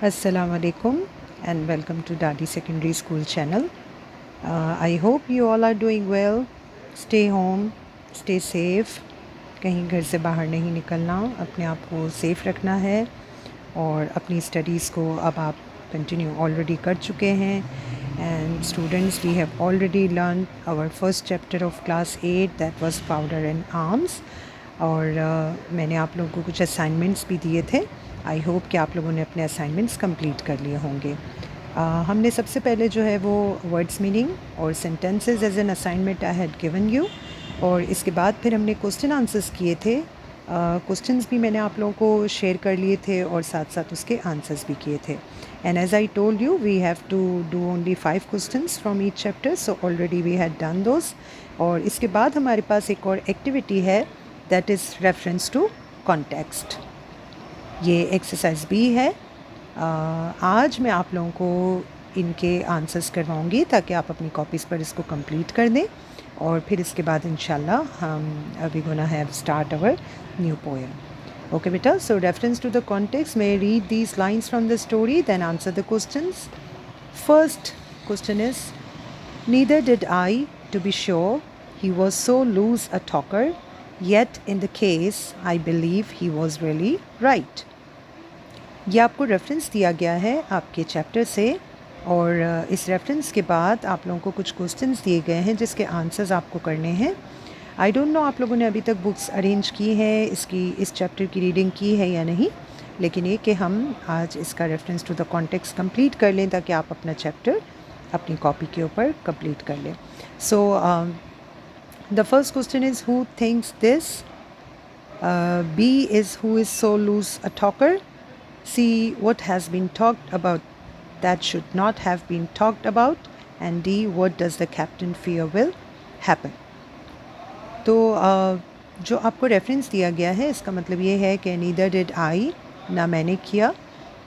Assalamu alaikum and welcome to Dadi Secondary School channel. I hope you all are doing well. Stay home, stay safe. कहीं घर से बाहर नहीं निकलना, अपने आप को सेफ़ रखना है और अपनी स्टडीज़ को अब आप कंटिन्यू ऑलरेडी कर चुके हैं. And students, we have already learned our first chapter of class 8, that was powder and arms. और मैंने आप लोगों को कुछ असाइनमेंट्स भी दिए थे. आई होप कि आप लोगों ने अपने असाइनमेंट्स कंप्लीट कर लिए होंगे. हमने सबसे पहले जो है वो वर्ड्स मीनिंग और sentences as an assignment I had given you, और इसके बाद फिर हमने क्वेश्चन आंसर्स किए थे. क्वेश्चंस भी मैंने आप लोगों को शेयर कर लिए थे और साथ साथ उसके आंसर्स भी किए थे. And as I told you, we have to do only 5 questions from each chapter, so already we had done those. और इसके बाद हमारे पास एक और एक्टिविटी है, that is reference to context. ये एक्सरसाइज भी है. आज मैं आप लोगों को इनके आंसर्स करवाऊंगी ताकि आप अपनी कॉपीज़ पर इसको कंप्लीट कर दें, और फिर इसके बाद इंशाल्लाह हम we gonna have start our new poem. Okay beta, so reference to the context, may read these lines from the story, then answer the questions. First question is, neither did I, to be sure, he was so loose a talker, yet in the case I believe he was really right. ये आपको reference दिया गया है आपके chapter से, और इस reference के बाद आप लोगों को कुछ क्वेश्चंस दिए गए हैं जिसके आंसर्स आपको करने हैं. आई डोंट नो आप लोगों ने अभी तक बुक्स अरेंज की है, इस चैप्टर की रीडिंग की है या नहीं, लेकिन ये कि हम आज इसका reference to the context complete कर लें ताकि आप अपना चैप्टर अपनी कॉपी के ऊपर कंप्लीट कर लें. So the first question is, who thinks this. B is who is so loose a talker. C, what has been talked about that should not have been talked about. And D, what does the captain fear will happen. तो जो आपको reference दिया गया है इसका मतलब ये है कि neither did I, ना मैंने किया.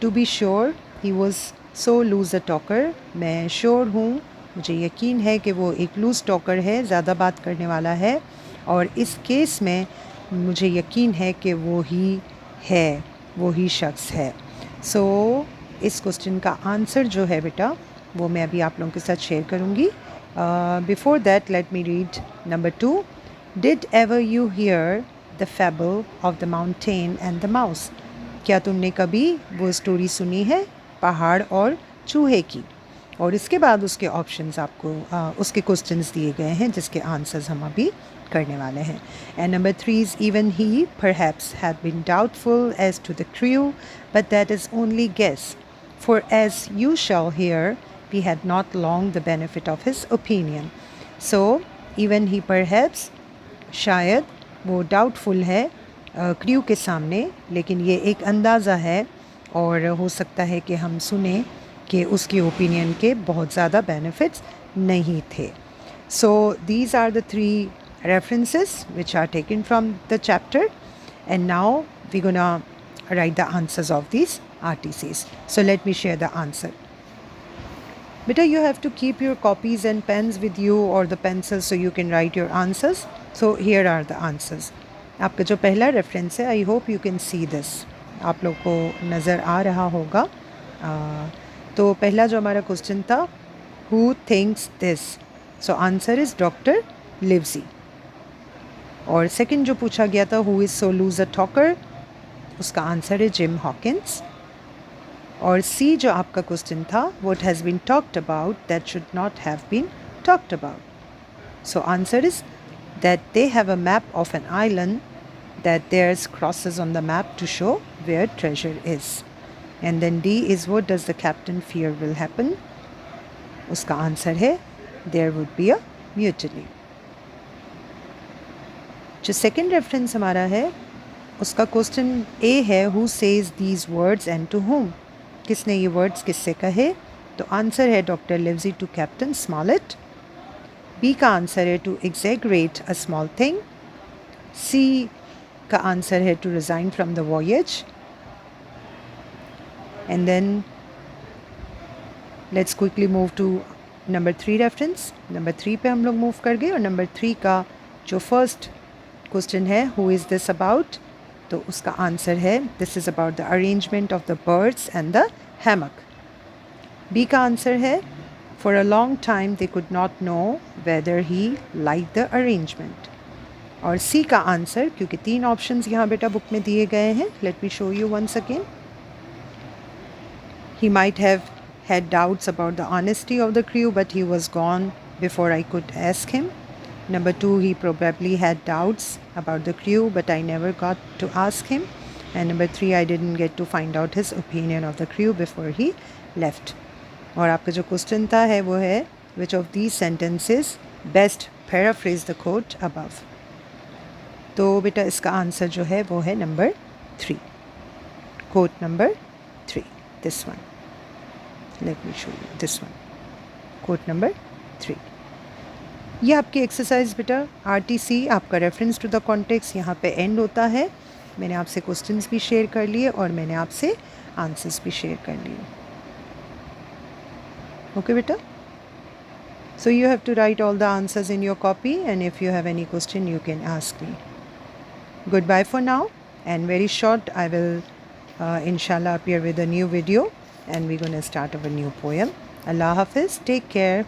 To be sure, he was so loose a talker. मैं श्योर हूँ, मुझे यकीन है कि वो एक लूज़ टॉकर है, ज़्यादा बात करने वाला है, और इस केस में मुझे यकीन है कि वो ही है, वो ही शख्स है. सो इस क्वेश्चन का आंसर जो है बेटा वो मैं अभी आप लोगों के साथ शेयर करूँगी. Before that let me read number 2. Did ever you here the fable of the mountain and the mouse. क्या तुमने कभी वो स्टोरी सुनी है पहाड़ और चूहे की. और इसके बाद उसके ऑप्शंस आपको उसके क्वेश्चंस दिए गए हैं जिसके आंसर्स हम अभी करने वाले हैं. And number 3 is, even he perhaps had been doubtful as to the crew, but that is only guess, for as you shall hear we had not long the benefit of his opinion. So even he perhaps, शायद वो doubtful है crew के सामने, लेकिन ये एक अंदाज़ा है और हो सकता है कि हम सुने कि उसकी ओपिनियन के बहुत ज़्यादा बेनिफिट्स नहीं थे. So these are the 3 references which are taken from the chapter, and now we're gonna write the answers of these RTCs. So let me share the answer. Beta, you have to keep your copies and pens with you, or the pencils, so you can write your answers. So here are the answers. आपका जो पहला reference है, I hope you can see this, आप लोग को नज़र आ रहा होगा. तो पहला जो हमारा क्वेश्चन था, who thinks this. So answer is doctor Livesey. और सेकंड जो पूछा गया था, who is so loose a talker, उसका आंसर है जिम हॉकिंस. और सी जो आपका क्वेश्चन था, what has been talked about that should not have been talked about. So answer is that they have a map of an island that there's crosses on the map to show where treasure is. And then D is, what does the captain fear will happen. उसका answer है there would be a mutiny. जो second reference हमारा है उसका question A है, who says these words and to whom. किसने ये words किससे कहे. तो आंसर है doctor Livesey to captain Smollett. B का आंसर है to exaggerate a small thing. C का आंसर है to resign from the voyage. And then let's quickly move to number 3 reference. Number 3 पे हम लोग मूव कर गए, और नंबर 3 का जो फर्स्ट क्वेश्चन है, हु इज़ दिस अबाउट, तो उसका आंसर है this is about the arrangement of the birds and the hammock. B का आंसर है for a long time they could not know whether he liked the arrangement. और C का answer, क्योंकि 3 options यहाँ बेटा बुक में दिए गए हैं, let me show you once again. He might have had doubts about the honesty of the crew, but he was gone before I could ask him. Number 2, he probably had doubts about the crew, but I never got to ask him. And number 3, I didn't get to find out his opinion of the crew before he left. और आपका जो question था है वो है which of these sentences best paraphrase the quote above. तो बेटा इसका आंसर जो है वो है number 3, quote number 3, this one. Let me show you this one, quote number 3. ये आपकी एक्सरसाइज बेटा RTC आपका रेफरेंस टू द कॉन्टेक्स्ट यहाँ पे एंड होता है. मैंने आपसे क्वेश्चंस भी शेयर कर लिए और मैंने आपसे आंसर्स भी शेयर कर लिए. ओके बेटा, so you have to write all the answers in your copy, and if you have any question you can ask me. Goodbye for now, and very short I will inshallah appear with a new video, and we're going to start our new poem. Allah Hafiz, take care.